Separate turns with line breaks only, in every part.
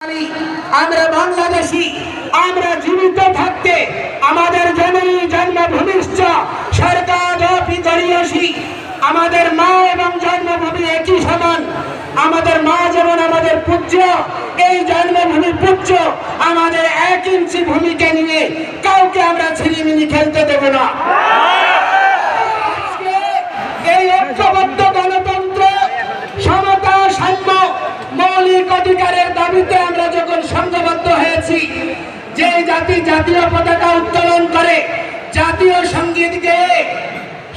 আমরা বাংলাদেশী, আমরা জীবিত থাকতে আমাদের জননী জন্মভূমিশ্চ স্বর্গাদপি গরীয়সী। আমাদের মা এবং জন্মভূমি একই সমান। আমাদের মা যেমন আমাদের পূজ্য, এই জন্মভূমি পূজ্য। আমাদের 1 ইঞ্চি ভূমিকে নিয়ে কাউকে আমরা ছিনিমিনি খেলতে দেব না। এই ঐক্যবদ্ধ গণতন্ত্র, সমতা, সাম্য, মৌলিক অধিকারের দাবিতে আমরা যখন সংঘবদ্ধ হয়েছি, যে জাতি জাতীয় পতাকা উত্তোলন করে, জাতীয় সঙ্গীত গেয়ে,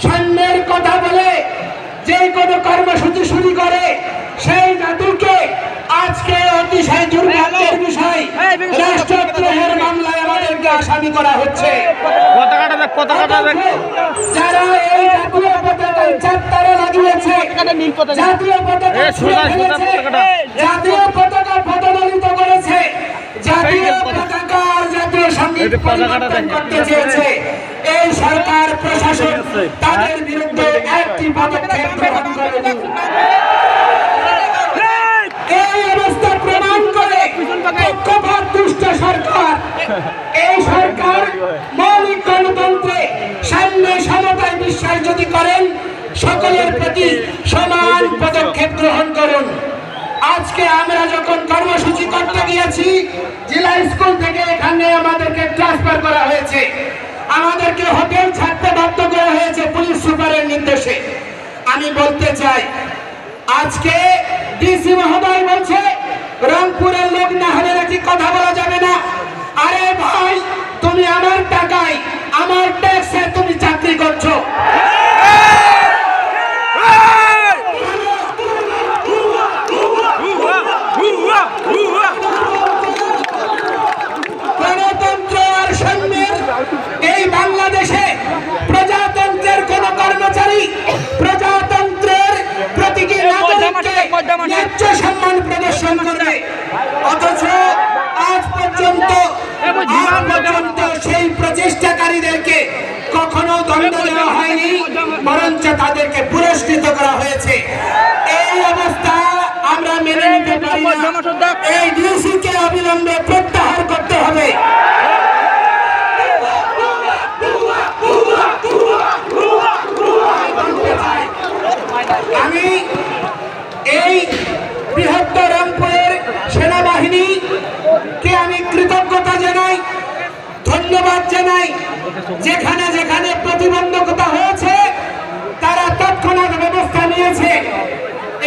সাম্যের কথা বলে যে কোনো কর্মসূচি শুরু করে, সেই জাতিকে আজকে অতিশয় দুর্ভাগ্যের বিষয় রাষ্ট্রদ্রোহের মামলায় আমাদেরকে আসামি করা হচ্ছে। যারা এই জাতীয় পতাকায় চারতারা লাগিয়েছে, জাতীয় পতাকা ছুঁড়ে ফেলেছে, জাতীয় পতাকা পদদলিত করেছে, জাতীয় পতাকা আর জাতীয় সঙ্গীত পরিবর্তন করতে চেয়েছে, এই সরকার প্রশাসন তাদের বিরুদ্ধে একটি পদক্ষেপ গ্রহণ করেনি। এই অবস্থা প্রমাণ করে পক্ষপাত দুষ্ট সরকার, এই সরকার মৌলিক গণতন্ত্রে সাম্য সমতায় বিশ্বাস যদি করেন, সকলের প্রতি সমান পদক্ষেপ গ্রহণ করুন। আজকে আমরা যখন কর্মসূচি করতে গিয়েছি, জেলা স্কুল থেকে এখানে আমাদেরকে ট্রান্সফার করা হয়েছে, আমাদেরকে হোটেল ছাড়তে বাধ্য করা হয়েছে পুলিশ সুপারের নির্দেশে। আমি বলতে চাই, আজকে ডিসি মহোদয় বলছে রংপুরের লোক না হলে নাকি কথা বলা যাবে না। আরে ভাই, তুমি আমার টাকায়, আমার ট্যাক্সে তুমি চাকরি করছো। গণতন্ত্র আর সাম্যের এই বাংলাদেশে প্রজাতন্ত্রের কোন কর্মচারী প্রজাতন্ত্রের প্রতীকী নাগরিককে ন্যায্য সম্মান প্রদর্শন করবে, অথচ আজ পর্যন্ত সেই প্রচেষ্টাকারীদেরকে কখনো দণ্ড দেওয়া হয়নি, বরঞ্চ তাদেরকে পুরস্কৃত করা হয়েছে। এই অবস্থা আমরা মেনে নিতে পারি না। এই ডিসিকে অবিলম্বে প্রত্যাহার করতে হবে। আমি এই বৃহত্তর রংপুরের সেনাবাহিনীকে আমি কৃতজ্ঞতা জানাই, ধন্যবাদ জানাই। যেখানে যেখানে প্রতিবন্ধকতা হয়েছে, তারা তৎক্ষণাৎ ব্যবস্থা নিয়েছে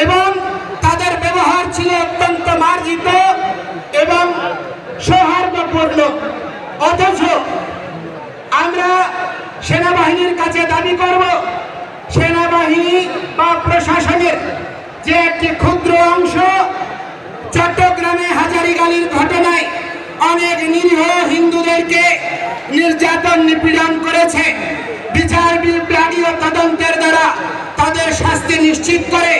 এবং তাদের ব্যবহার ছিল অত্যন্ত মার্জিত এবং সৌহার্দ্যপূর্ণ। অথচ আমরা সেনাবাহিনীর কাছে দাবি করব, সেনাবাহিনী বা প্রশাসনের যে একটি ক্ষুদ্র অংশ চট্টগ্রামে হাজারীগালির ঘটনায় অনেক নিরীহ হিন্দুদেরকে নির্যাতন নিপীড়ন করেছে, বিচার বিভাগীয় তদন্তের দ্বারা তাদের শাস্তি নিশ্চিত করে,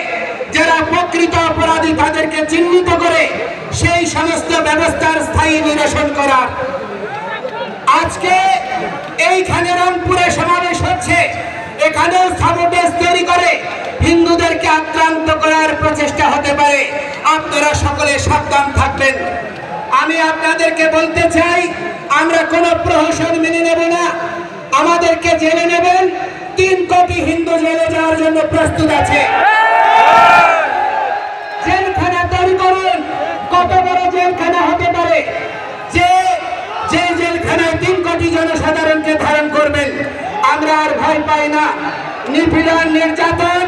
যারা প্রকৃত অপরাধী তাদেরকে চিহ্নিত করে সেই সমস্ত ব্যবস্থার স্থায়ী নিরসন করার। আজকে এইখানে রংপুরে সমাবেশ হচ্ছে, এখানেও সাবোটেজ তৈরি করে হিন্দুদেরকে আক্রান্ত করার প্রচেষ্টা হতে পারে। আপনারা সকলে সাবধান থাকবেন। আমি আপনাদেরকে বলতে চাই, আমরা কোন প্রহসন মেনে নেব না। আমাদেরকে জেলে নেবেন, 3 কোটি হিন্দু জেলে যাওয়ার জন্য প্রস্তুত আছে। জেলখানা তৈরি করুন। কত বড় জেলখানা হতে পারে যে জেলখানায় 3 কোটি জনসাধারণকে ধারণ করবেন? আমরা আর ভয় পাই না। নিপীড়ন, নির্যাতন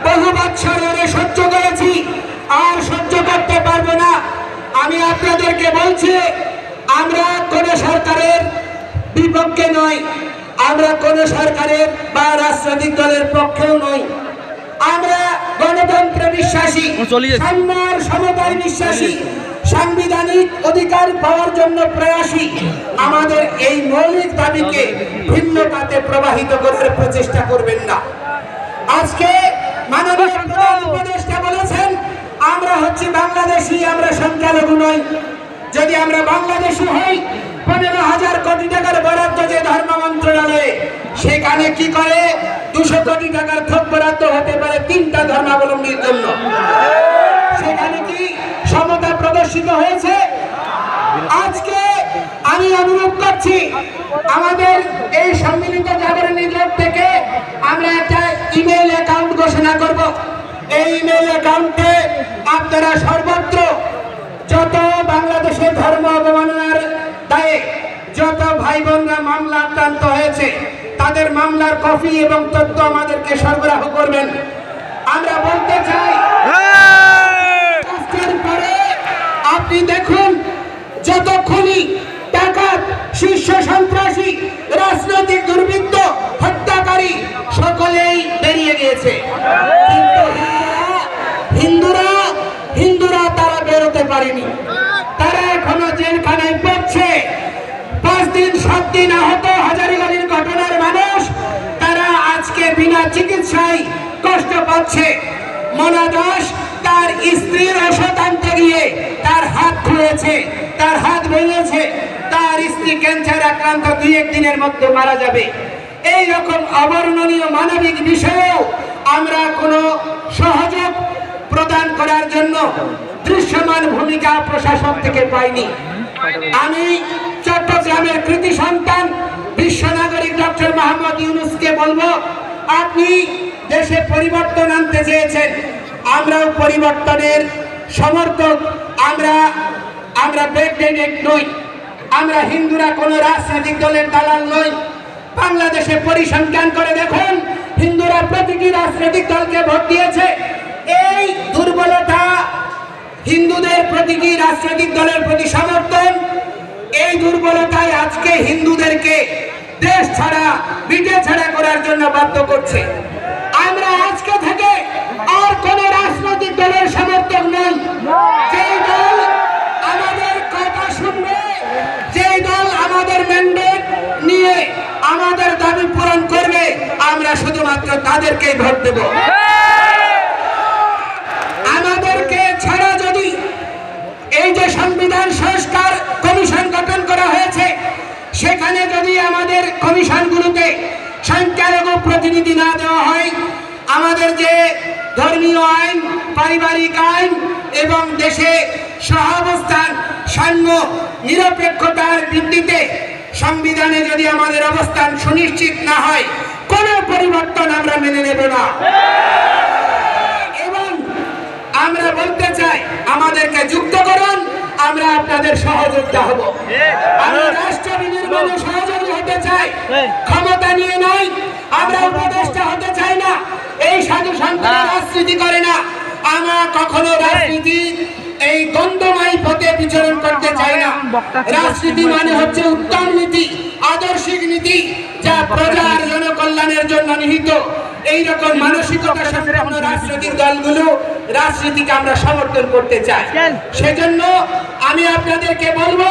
বহু বছর ধরে সহ্য করেছি, আর সহ্য করতে পারবো না। আমি আপনাদেরকে বলছি, আমরা কোন সরকারের বিপক্ষে নই, আমরা কোন সরকারের বা রাজনৈতিক দলের পক্ষেও নই। আমরা গণতন্ত্রে বিশ্বাসী, সাম্য সমতায় বিশ্বাসী, সাংবিধানিক অধিকার পাওয়ার জন্য প্রয়াসী। আমাদের এই মৌলিক দাবিকে ভিন্নতাতে প্রবাহিত করার প্রচেষ্টা করবেন না। আজকে মাননীয় প্রধান উপদেষ্টা বলেছেন, আমরা হচ্ছি বাংলাদেশী, আমরা সংখ্যালঘু নই। যদি আমরা বাংলাদেশী হই, 15,000 কোটি টাকার বরাদ্দ যে ধর্ম মন্ত্রণালয়ে, সেখানে কি করে 200 কোটি টাকার থোক বরাদ্দ হতে পারে 3টা ধর্মাবলম্বীর জন্য? সেখানে কি সমতা প্রদর্শিত হয়েছে। আজকে আমি অনুরোধ করছি আমাদের এই সম্মিলিত জাগরণী জোট থেকে আমরা একটা ইমেল অ্যাকাউন্ট ঘোষণা করব। এই ইমেল অ্যাকাউন্টে আপনারা সর্বত্র যত বাংলাদেশের ধর্ম অবমাননার দায়ে যত ভাই বোনরা মামলা আক্রান্ত হয়েছে তাদের মামলার কপি এবং তথ্য আমাদেরকে সরবরাহ করবেন। আমরা বলতে চাই পরে আপনি দেখুন যত খুনি ডাকাত শীর্ষ সন্ত্রাসী রাজনৈতিক দুর্বৃত্ত হত্যাকারী সকলেই বেরিয়ে গিয়েছে, কিন্তু হিন্দুরা তারা বেরোতে পারেনি। তারা এখনো জেলখানায় পড়ছে। 5 দিন 7 দিন আহত হাজারীবাড়ির ঘটনার মানুষ তারা আজকে বিনা চিকিৎসায় কষ্ট পাচ্ছে। মোনা দাস তার স্ত্রীর ওষুধ আনতে গিয়ে তার হাত খুলেছে, তার হাত ভেঙেছে, তার স্ত্রী ক্যান্সার আক্রান্ত 2-1 দিনের মধ্যে মারা যাবে। এই রকম অবর্ণনীয় মানবিক বিষয়েও আমরা কোনো সহযোগ প্রদান করার জন্য দৃশ্যমান ভূমিকা প্রশাসন থেকে পাইনি। আমি চট্টগ্রামের কৃতি সন্তান বিশ্ব নাগরিক ডক্টর মোহাম্মদ ইউনূসকে বলবো, আপনি দেশে পরিবর্তন আনতে চেয়েছেন, আমরাও পরিবর্তনের সমর্থক। আমরা ব্যাকডেটেড নই, আমরা হিন্দুরা কোনো রাজনৈতিক দলের দালাল নই। বাংলাদেশে পরিসংখ্যান করে দেখুন, হিন্দুরা প্রতিটি রাজনৈতিক দলকে ভোট দিয়েছে। এই দুর্বলতা, হিন্দুদের প্রতিটি রাজনৈতিক দলের প্রতি সমর্থন, এই দুর্বলতায় আজকে হিন্দুদেরকে দেশ ছাড়া বিটে ছাড়া করার জন্য বাধ্য করছে। আমরা আজকে থেকে আর কোন রাজনৈতিক দলের সমর্থক নই। যেই দল আমাদের কথা শুনবে, যেই দল আমাদের ম্যান্ডেট নিয়ে আমাদের দাবি পূরণ করবে, আমরা শুধুমাত্র তাদেরকেই ভোট দেব। আমাদেরকে ছাড়া যদি এই যে সংবিধান সংস্কার কমিশন গঠন করা হয়েছে, সেখানে যদি আমাদের কমিশনগুলোতে সংখ্যালঘু প্রতিনিধি না দেওয়া হয়, আমাদের যে ধর্মীয় আইন, পারিবারিক আইন এবং দেশে সহাবস্থান, সাম্য, নিরপেক্ষতার ভিত্তিতে সংবিধানে যদি আমাদের অবস্থান সুনিশ্চিত না হয়, কোনো পরিবর্তন আমরা মেনে নেব না। এবং আমরা বলতে চাই, আমাদেরকে যুক্ত করুন, আমরা আপনাদের সহযোগিতা হব। আমরা রাষ্ট্র বিনির্মাণে সহযোগী হতে চাই, ক্ষমতা নিয়ে নয়। আমরা উপদেষ্টা হতে চাই না, এই সাধু সন্তান রাজনীতি করে না। আমরা কখনো রাজনীতি এই দ্বন্দ্বময় পথে বিচরণ করতে চাই না। রাজনীতি মানে হচ্ছে উত্তম নীতি, আদর্শিক নীতি, যা প্রজার জনকল্যাণের জন্য নিহিত। এইরকম মানসিকতা সম্পন্ন রাজনৈতিক দলগুলো রাজনীতিকে আমরা সমর্থন করতে চাই। সেজন্য আমি আপনাদেরকে বলবো,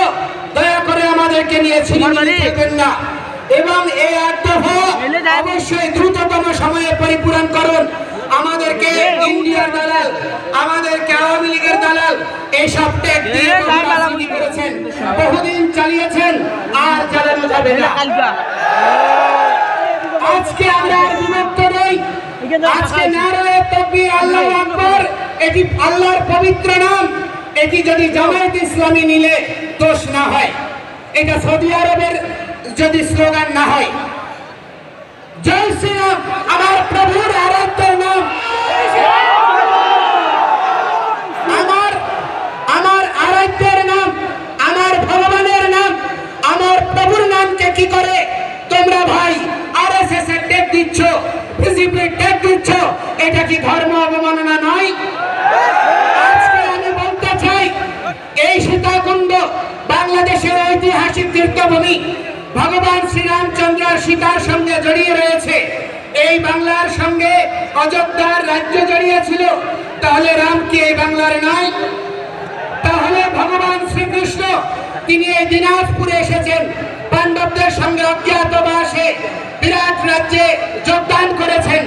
দয়া করে আমাদেরকে নিয়ে ছিলেন না, এবং এই আত্মভা অবশ্যই দ্রুততম সময়ে পরিপূরণ করুন। আমাদেরকে ইন্ডিয়ার দালাল, আমাদেরকে আওয়ামী লীগের দালাল এইসব ট্যাগ দিয়ে রাজনীতি করেছেন, বহুদিন চালিয়েছেন, আর চালানো যাবে না। আজকে আমরা আর বিভক্ত নই। আজকে নারায়ে তাকবীর, আল্লাহু আকবার, এটি আল্লাহর পবিত্র নাম। এটি যদি জামায়াত ইসলামী নিলে দোষ না হয়, এটা সৌদি আরবের যদি স্লোগান না হয়। জয় শ্রীরাম আমার প্রভুর আরাধ্য নাম, আমার আরাধ্যের নাম, আমার ভগবানের নাম, আমার প্রভুর নামকে কি করে তোমরা ভাই আরএসএস এর ট্যাগ দিচ্ছ, বিজেপি ট্যাগ দিচ্ছ? এটা কি ধর্ম অবমাননা নয়? আজকে আমি বলতে চাই, এই সীতাকুণ্ড বাংলাদেশের ঐতিহাসিক তীর্থভূমি, ভগবান শ্রীরামচন্দ্র সীতার সঙ্গে জড়িয়ে রয়েছে। এই বাংলার সঙ্গে অযোধ্যার রাজ্য জড়িয়ে ছিল, তাহলে রাম কি এই বাংলার নয়? তাহলে ভগবান শ্রীকৃষ্ণ তিনি এই দিনাজপুরে এসেছেন, পাণ্ডবদের সঙ্গে অজ্ঞাতবাসে বিরাট রাজ্যে যোগদান করেছেন,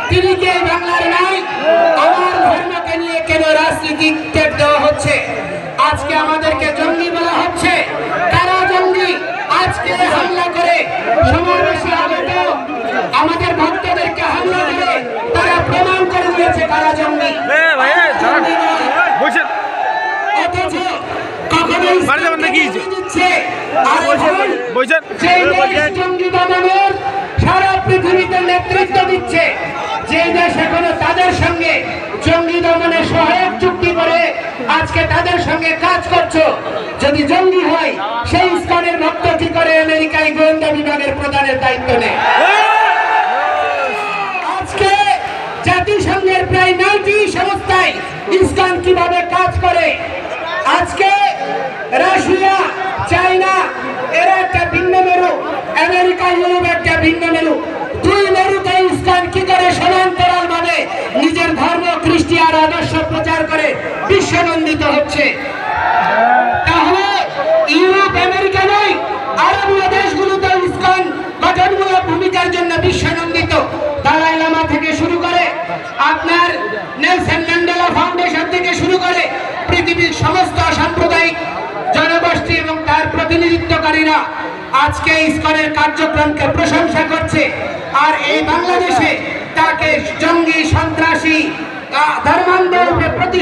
তিনি কি এই বাংলার নয়? আমার ধর্মকে নিয়ে কেন রাজনীতি দেওয়া হচ্ছে? আজকে আমাদেরকে জঙ্গি বলা হচ্ছে। কারা জঙ্গি? আজকে হামলা করে সমাবেশে আগত আমাদের ভক্তদেরকে হামলা করে তারা প্রমাণ করে দিয়েছে কারা জঙ্গি। অথচ ইসলামকে জঙ্গি দিচ্ছে। আর এখন যে দেশ জঙ্গি দমনের সারা পৃথিবীতে নেতৃত্ব দিচ্ছে, যে দেশ এখনো তাদের সঙ্গে জঙ্গি দমনে সহায়ক চুক্তি করে আজকে তাদের সঙ্গে কাজ করছো, যদি জঙ্গি হয় সেই ইসলামের ভক্ত কি করে আমেরিকায় গোয়েন্দা বিভাগের প্রধানের দায়িত্ব নেয়? আজকে জাতিসংঘের প্রায় 9টি সংস্থায় ইসলাম কিভাবে কাজ করে, আজকে রাশিয়া, চায়না এরা একটা ভিন্ন মেরু, আমেরিকা, ইউরোপ একটা ভিন্ন মেরু, দুই মেরুতে ইসলাম কি করে সমান্তরাল ভাবে নিজের ধর্ম খ্রিস্টিয়ান আদর্শ প্রচার করে বিশ্বনন্দিত হচ্ছে। তাহলে ইউরোপ, আমেরিকা নয়, আরবীয় দেশগুলোতে ইসলাম গঠনমূলক ভূমিকার জন্য বিশ্বনন্দিত। দালাই লামা থেকে শুরু করে আপনার নেলসন ম্যান্ডেলা ফাউন্ডেশন থেকে শুরু করে পৃথিবীর সমস্ত সাম্প্রদায়িক জনগোষ্ঠী এবং তার প্রতিনিধিত্বকারীরা আজকে ইসকনের কার্যক্রমকে প্রশংসা করছে। আর এই বাংলাদেশে তাকে জঙ্গি, সন্ত্রাসী, ধর্মান্ধ রূপে প্রতিষ্ঠা